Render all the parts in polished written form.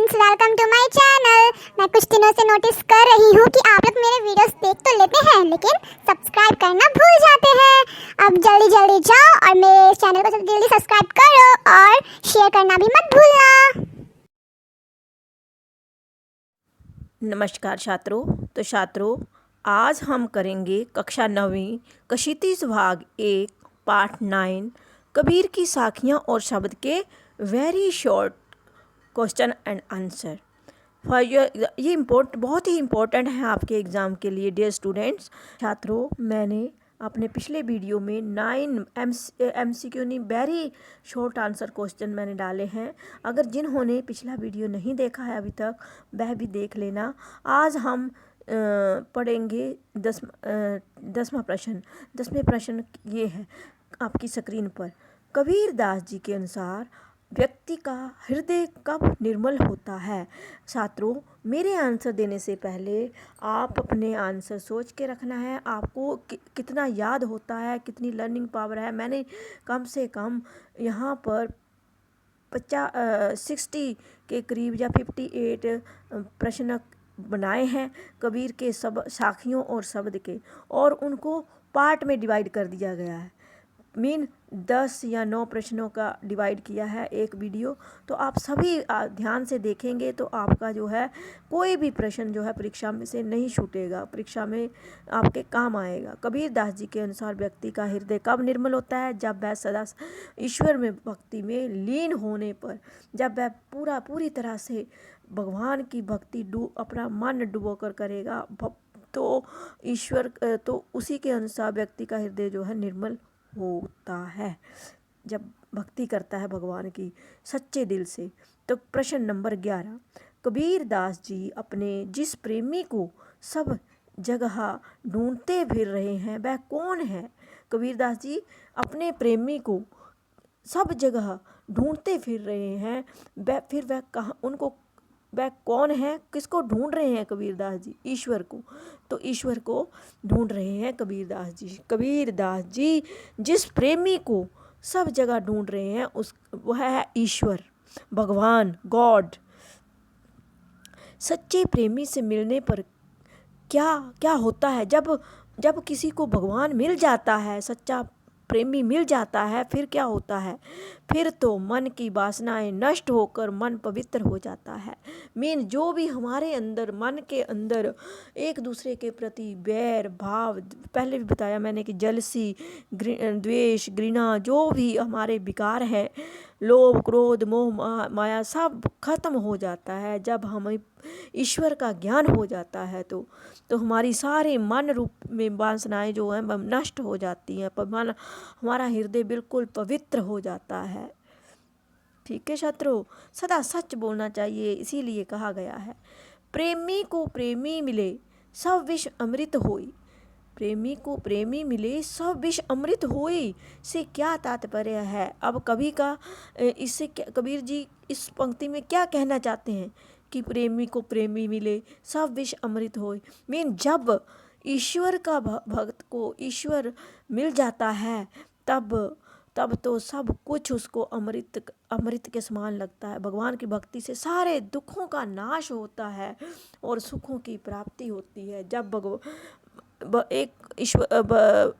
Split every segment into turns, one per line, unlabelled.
Friends, welcome to my channel. मैं कुछ दिनों से नोटिस कर रही हूँ कि आप लोग मेरे वीडियोस देख तो लेते हैं लेकिन सब्सक्राइब करना भूल जाते हैं। अब जल्दी जल्दी जाओ और मेरे चैनल को जल्दी जल्दी सब्सक्राइब करो और शेयर करना भी मत भूलना।
नमस्कार छात्रों। तो छात्रों, आज हम करेंगे कक्षा 9वीं कशितिज भाग 1 पार्ट 9 कबीर की साखियाँ और शब्द के very short question and answer for ये बहुत ही इम्पोर्टेंट है आपके एग्ज़ाम के लिए डियर स्टूडेंट्स। छात्रों, मैंने अपने पिछले वीडियो में 9 MCQ नहीं वेरी शॉर्ट आंसर क्वेश्चन मैंने डाले हैं। अगर जिन्होंने पिछला वीडियो नहीं देखा है अभी तक वह भी देख लेना। आज हम पढ़ेंगे 10वां प्रश्न। 10वें प्रश्न ये है आपकी स्क्रीन पर। कबीर दास जी के अनुसार व्यक्ति का हृदय कब निर्मल होता है? छात्रों, मेरे आंसर देने से पहले आप अपने आंसर सोच के रखना है। आपको कितना याद होता है, कितनी लर्निंग पावर है। मैंने कम से कम यहाँ पर 60 के करीब या 58 प्रश्न बनाए हैं कबीर के सब साखियों और शब्द के, और उनको पार्ट में डिवाइड कर दिया गया है। 10 या 9 प्रश्नों का डिवाइड किया है एक वीडियो। तो आप सभी ध्यान से देखेंगे तो आपका जो है कोई भी प्रश्न जो है परीक्षा में से नहीं छूटेगा, परीक्षा में आपके काम आएगा। कबीर दास जी के अनुसार व्यक्ति का हृदय कब निर्मल होता है? जब वह सदा ईश्वर में भक्ति में लीन होने पर, जब वह पूरी तरह से भगवान की भक्ति अपना मन डुबो कर करेगा तो ईश्वर तो उसी के अनुसार व्यक्ति का हृदय जो है निर्मल होता है, जब भक्ति करता है भगवान की सच्चे दिल से। तो प्रश्न नंबर 11, कबीर दास जी अपने जिस प्रेमी को सब जगह ढूंढते फिर रहे हैं वह कौन है? कबीर दास जी अपने प्रेमी को सब जगह ढूंढते फिर रहे हैं, वह कहाँ, उनको वह कौन है? किसको ढूंढ रहे हैं कबीर दास जी? ईश्वर को। तो ईश्वर को ढूंढ रहे हैं कबीर दास जी। कबीर दास जी जिस प्रेमी को सब जगह ढूंढ रहे हैं वह है ईश्वर, भगवान, गॉड। सच्चे प्रेमी से मिलने पर क्या क्या होता है? जब किसी को भगवान मिल जाता है, सच्चा प्रेमी मिल जाता है, फिर क्या होता है? फिर तो मन की वासनाएं नष्ट होकर मन पवित्र हो जाता है। जो भी हमारे अंदर मन के अंदर एक दूसरे के प्रति बैर भाव, पहले भी बताया मैंने कि जलसी, द्वेष, घृणा, जो भी हमारे विकार है, लोभ, क्रोध, मोह, माया, सब खत्म हो जाता है। जब हमें ईश्वर का ज्ञान हो जाता है तो हमारी सारे मन रूप में वासनाएं जो हैं नष्ट हो जाती हैं, हमारा हृदय बिल्कुल पवित्र हो जाता है। ठीक है छात्रों, सदा सच बोलना चाहिए, इसीलिए कहा गया है प्रेमी को प्रेमी मिले सब विष अमृत होई। प्रेमी को प्रेमी मिले सब विष अमृत होई से क्या तात्पर्य है? अब इससे कबीर जी इस पंक्ति में क्या कहना चाहते हैं कि प्रेमी को प्रेमी मिले सब विष अमृत होई? जब ईश्वर का भक्त को ईश्वर मिल जाता है तब तो सब कुछ उसको अमृत के समान लगता है। भगवान की भक्ति से सारे दुखों का नाश होता है और सुखों की प्राप्ति होती है। जब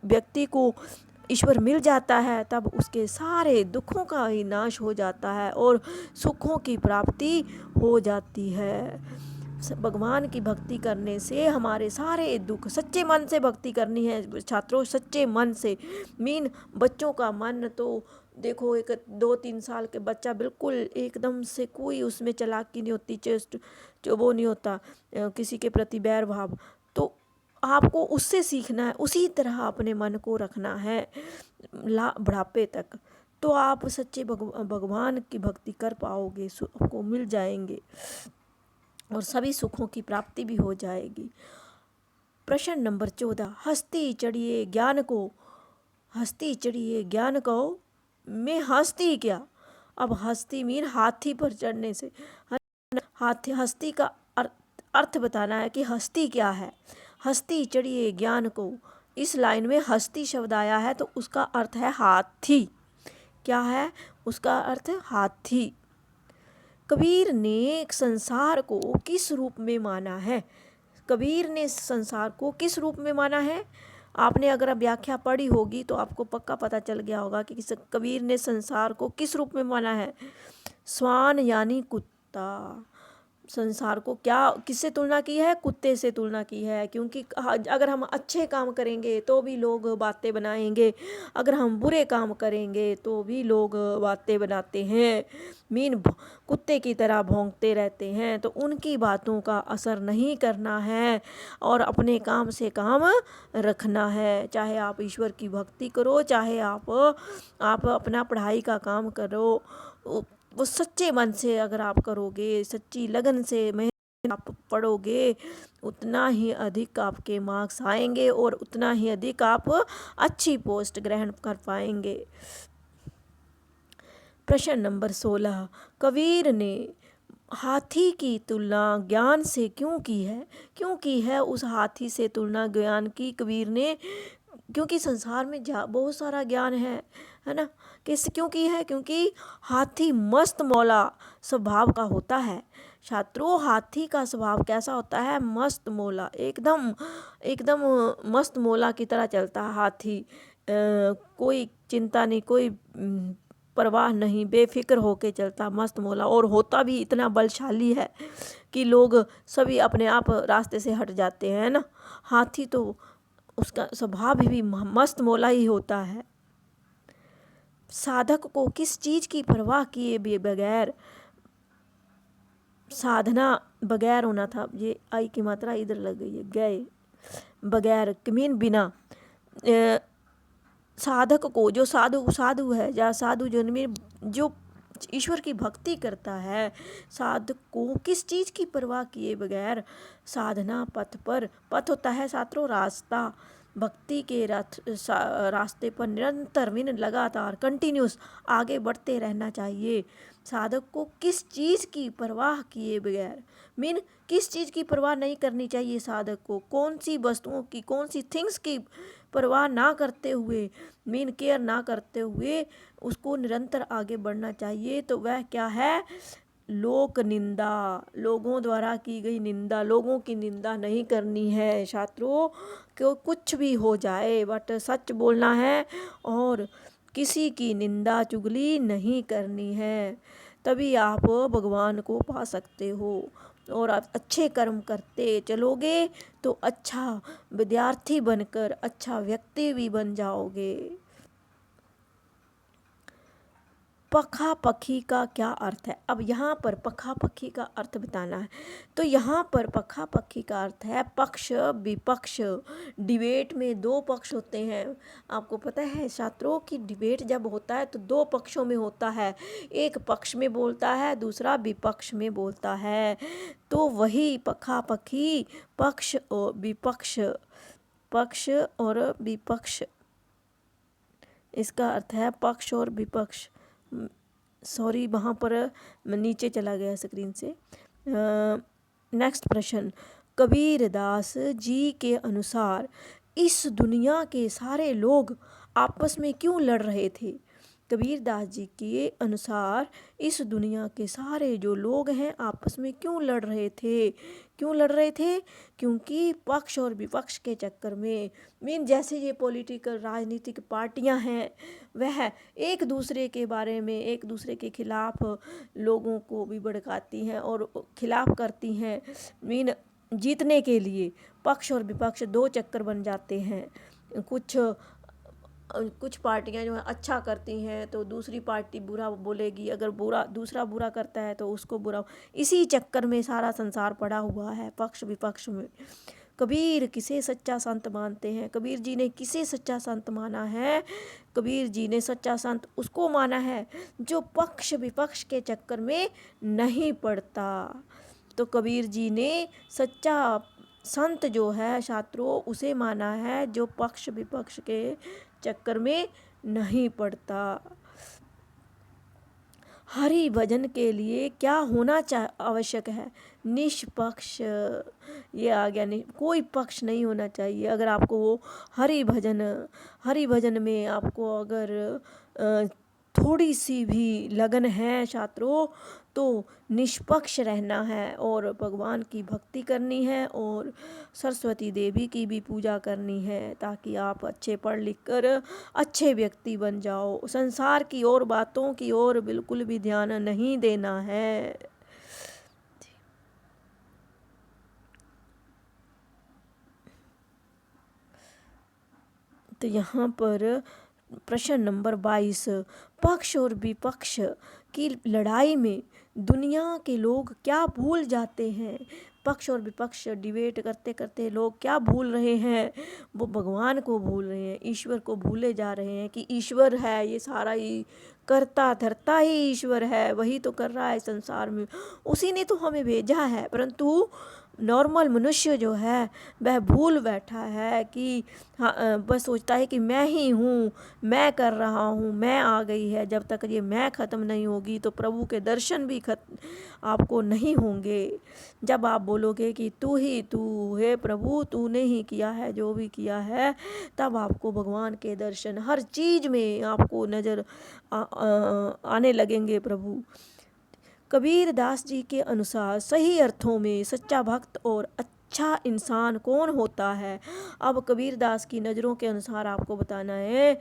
व्यक्ति को ईश्वर मिल जाता है तब उसके सारे दुखों का ही नाश हो जाता है और सुखों की प्राप्ति हो जाती है। भगवान की भक्ति करने से हमारे सारे दुख, सच्चे मन से भक्ति करनी है छात्रों, सच्चे मन से। बच्चों का मन तो देखो, एक 2-3 साल के बच्चा बिल्कुल एकदम से कोई उसमें चालाकी नहीं होती, चेस्ट जो वो नहीं होता किसी के प्रति बैर भाव। तो आपको उससे सीखना है, उसी तरह अपने मन को रखना है बुढ़ापे तक, तो आप सच्चे भगवान की भक्ति कर पाओगे, आपको मिल जाएंगे और सभी सुखों की प्राप्ति भी हो जाएगी। प्रश्न नंबर 14, हस्ती चढ़िए ज्ञान को मैं हस्ती क्या? अब हस्ती हाथी पर चढ़ने से, हस्ती का अर्थ बताना है कि हस्ती क्या है। हस्ती चढ़िए ज्ञान को, इस लाइन में हस्ती शब्द आया है तो उसका अर्थ है हाथी। क्या है उसका अर्थ? हाथी। कबीर ने संसार को किस रूप में माना है? कबीर ने संसार को किस रूप में माना है? आपने अगर व्याख्या पढ़ी होगी तो आपको पक्का पता चल गया होगा कि कबीर ने संसार को किस रूप में माना है। श्वान यानी कुत्ता। संसार को क्या किससे तुलना की है? कुत्ते से तुलना की है, क्योंकि अगर हम अच्छे काम करेंगे तो भी लोग बातें बनाएंगे, अगर हम बुरे काम करेंगे तो भी लोग बातें बनाते हैं। कुत्ते की तरह भौंकते रहते हैं, तो उनकी बातों का असर नहीं करना है और अपने काम से काम रखना है। चाहे आप ईश्वर की भक्ति करो, चाहे आप अपना पढ़ाई का काम करो, वो सच्चे मन से अगर आप करोगे, सच्ची लगन से मेहनत आप पढ़ोगे, उतना ही अधिक आपके मार्क्स आएंगे और उतना ही अधिक आप अच्छी पोस्ट ग्रहण कर पाएंगे। प्रश्न नंबर 16, कबीर ने हाथी की तुलना ज्ञान से क्यों की है? क्यों की है उस हाथी से तुलना ज्ञान की कबीर ने? क्योंकि संसार में बहुत सारा ज्ञान है ना। किस क्यों की है? क्योंकि हाथी मस्त मौला स्वभाव का होता है। छात्रों, हाथी का स्वभाव कैसा होता है? मस्त मौला, एकदम एकदम मस्त मौला की तरह चलता है हाथी। कोई चिंता नहीं, कोई परवाह नहीं, बेफिक्र होके चलता, मस्त मौला। और होता भी इतना बलशाली है कि लोग सभी अपने आप रास्ते से हट जाते हैं ना। हाथी तो उसका स्वभाव भी मस्त मौला ही होता है। साधक को किस चीज़ की परवाह किए बगैर, साधना बगैर होना था, ये आई की मात्रा इधर लग गई है, गए बगैर कमीन बिना। साधक को, जो साधु है, या साधु जो ईश्वर की भक्ति करता है, साधक को किस चीज़ की परवाह किए बगैर साधना पथ पर, पथ होता है छात्रों रास्ता, भक्ति के रास्ते पर निरंतर लगातार कंटिन्यूस आगे बढ़ते रहना चाहिए। साधक को किस चीज़ की परवाह किए बगैर, किस चीज़ की परवाह नहीं करनी चाहिए साधक को? कौन सी वस्तुओं की, कौन सी थिंग्स की परवाह ना करते हुए, केयर ना करते हुए उसको निरंतर आगे बढ़ना चाहिए। तो वह क्या है? लोक निंदा, लोगों द्वारा की गई निंदा, लोगों की निंदा नहीं करनी है छात्रों। क्यों कुछ भी हो जाए, बट सच बोलना है और किसी की निंदा चुगली नहीं करनी है। तभी आप भगवान को पा सकते हो। और आप अच्छे कर्म करते चलोगे तो अच्छा विद्यार्थी बनकर अच्छा व्यक्ति भी बन जाओगे। पखा पखी का क्या अर्थ है? अब यहाँ पर पखा पखी का अर्थ बताना है। तो यहाँ पर पखा पखी का अर्थ है पक्ष विपक्ष। डिबेट में दो पक्ष होते हैं। आपको पता है छात्रों की डिबेट जब होता है तो दो पक्षों में होता है, एक पक्ष में बोलता है, दूसरा विपक्ष में बोलता है। तो वही पखा पखी, पक्ष और विपक्ष, पक्ष और विपक्ष, इसका अर्थ है पक्ष और विपक्ष। सॉरी, वहाँ पर नीचे चला गया स्क्रीन से। नेक्स्ट प्रश्न, कबीरदास जी के अनुसार इस दुनिया के सारे लोग आपस में क्यों लड़ रहे थे? कबीरदास जी के अनुसार इस दुनिया के सारे जो लोग हैं आपस में क्यों लड़ रहे थे? क्यों लड़ रहे थे? क्योंकि पक्ष और विपक्ष के चक्कर में जैसे ये पॉलिटिकल राजनीतिक पार्टियां हैं, वह एक दूसरे के बारे में, एक दूसरे के खिलाफ लोगों को भी भड़काती हैं और खिलाफ करती हैं। जीतने के लिए पक्ष और विपक्ष दो चक्कर बन जाते हैं। कुछ पार्टियां जो है अच्छा करती हैं तो दूसरी पार्टी बुरा बोलेगी, अगर दूसरा बुरा करता है तो उसको बुरा। इसी चक्कर में सारा संसार पड़ा हुआ है, पक्ष विपक्ष में। कबीर किसे सच्चा संत मानते हैं? कबीर जी ने किसे सच्चा संत माना है? कबीर जी ने सच्चा संत उसको माना है जो पक्ष विपक्ष के चक्कर में नहीं पड़ता। तो कबीर जी ने सच्चा संत जो है छात्रों उसे माना है जो पक्ष विपक्ष के चक्कर में नहीं पड़ता। हरि भजन के लिए क्या होना आवश्यक है? निष्पक्ष। ये आ गया, नहीं कोई पक्ष नहीं होना चाहिए। अगर आपको वो हरि भजन में आपको अगर थोड़ी सी भी लगन है छात्रों, तो निष्पक्ष रहना है और भगवान की भक्ति करनी है और सरस्वती देवी की भी पूजा करनी है, ताकि आप अच्छे पढ़ लिख कर अच्छे व्यक्ति बन जाओ। संसार की और बातों की ओर बिल्कुल भी ध्यान नहीं देना है। तो यहाँ पर प्रश्न नंबर 22, पक्ष और विपक्ष की लड़ाई में दुनिया के लोग क्या भूल जाते हैं? पक्ष और विपक्ष डिबेट करते करते लोग क्या भूल रहे हैं? वो भगवान को भूल रहे हैं, ईश्वर को भूले जा रहे हैं कि ईश्वर है, ये सारा ही करता धरता ही ईश्वर है, वही तो कर रहा है संसार में, उसी ने तो हमें भेजा है। परंतु नॉर्मल मनुष्य जो है वह भूल बैठा है कि हाँ, बस सोचता है कि मैं ही हूँ, मैं कर रहा हूँ, मैं आ गई है। जब तक ये मैं ख़त्म नहीं होगी तो प्रभु के दर्शन भी आपको नहीं होंगे। जब आप बोलोगे कि तू ही तू है प्रभु, तूने ही किया है जो भी किया है, तब आपको भगवान के दर्शन हर चीज़ में आपको नज़र आने लगेंगे प्रभु। कबीर दास जी के अनुसार सही अर्थों में सच्चा भक्त और अच्छा इंसान कौन होता है? अब कबीर दास की नज़रों के अनुसार आपको बताना है।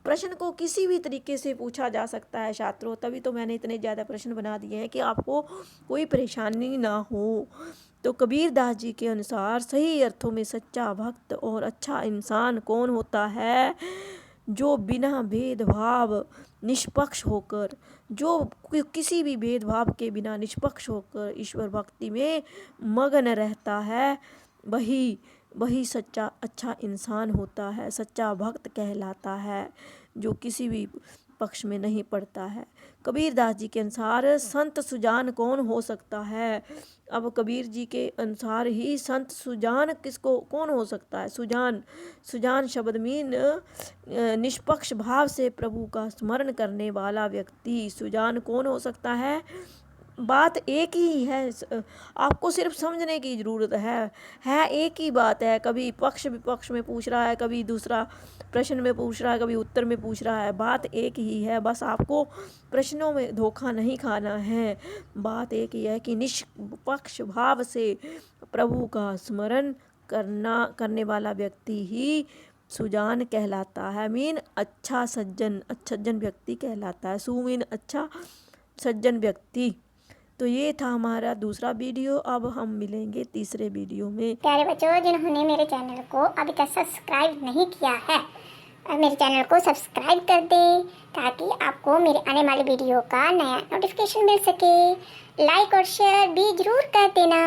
प्रश्न को किसी भी तरीके से पूछा जा सकता है छात्रों, तभी तो मैंने इतने ज़्यादा प्रश्न बना दिए हैं कि आपको कोई परेशानी ना हो। तो कबीर दास जी के अनुसार सही अर्थों में सच्चा भक्त और अच्छा इंसान कौन होता है? जो बिना भेदभाव निष्पक्ष होकर, जो किसी भी भेदभाव के बिना निष्पक्ष होकर ईश्वर भक्ति में मगन रहता है, वही सच्चा अच्छा इंसान होता है, सच्चा भक्त कहलाता है, जो किसी भी पक्ष में नहीं पड़ता है। कबीर दास जी के अनुसार संत सुजान कौन हो सकता है? अब कबीर जी के अनुसार ही संत सुजान किसको कौन हो सकता है? सुजान शब्द मीन निष्पक्ष भाव से प्रभु का स्मरण करने वाला व्यक्ति सुजान कौन हो सकता है? बात एक ही है, आपको सिर्फ समझने की ज़रूरत है एक ही बात है। कभी पक्ष विपक्ष में पूछ रहा है, कभी दूसरा प्रश्न में पूछ रहा है, कभी उत्तर में पूछ रहा है, बात एक ही है। बस आपको प्रश्नों में धोखा नहीं खाना है। बात एक ही है कि निष्पक्ष भाव से प्रभु का स्मरण करने वाला व्यक्ति ही सुजान कहलाता है। मीन अच्छा सज्जन व्यक्ति कहलाता है। मीन अच्छा सज्जन व्यक्ति। तो ये था हमारा दूसरा वीडियो। अब हम मिलेंगे तीसरे वीडियो में।
प्यारे बच्चों, जिन्होंने मेरे चैनल को अभी तक सब्सक्राइब नहीं किया है, मेरे चैनल को सब्सक्राइब कर दें ताकि आपको मेरे आने वाले वीडियो का नया नोटिफिकेशन मिल सके। लाइक और शेयर भी जरूर कर देना।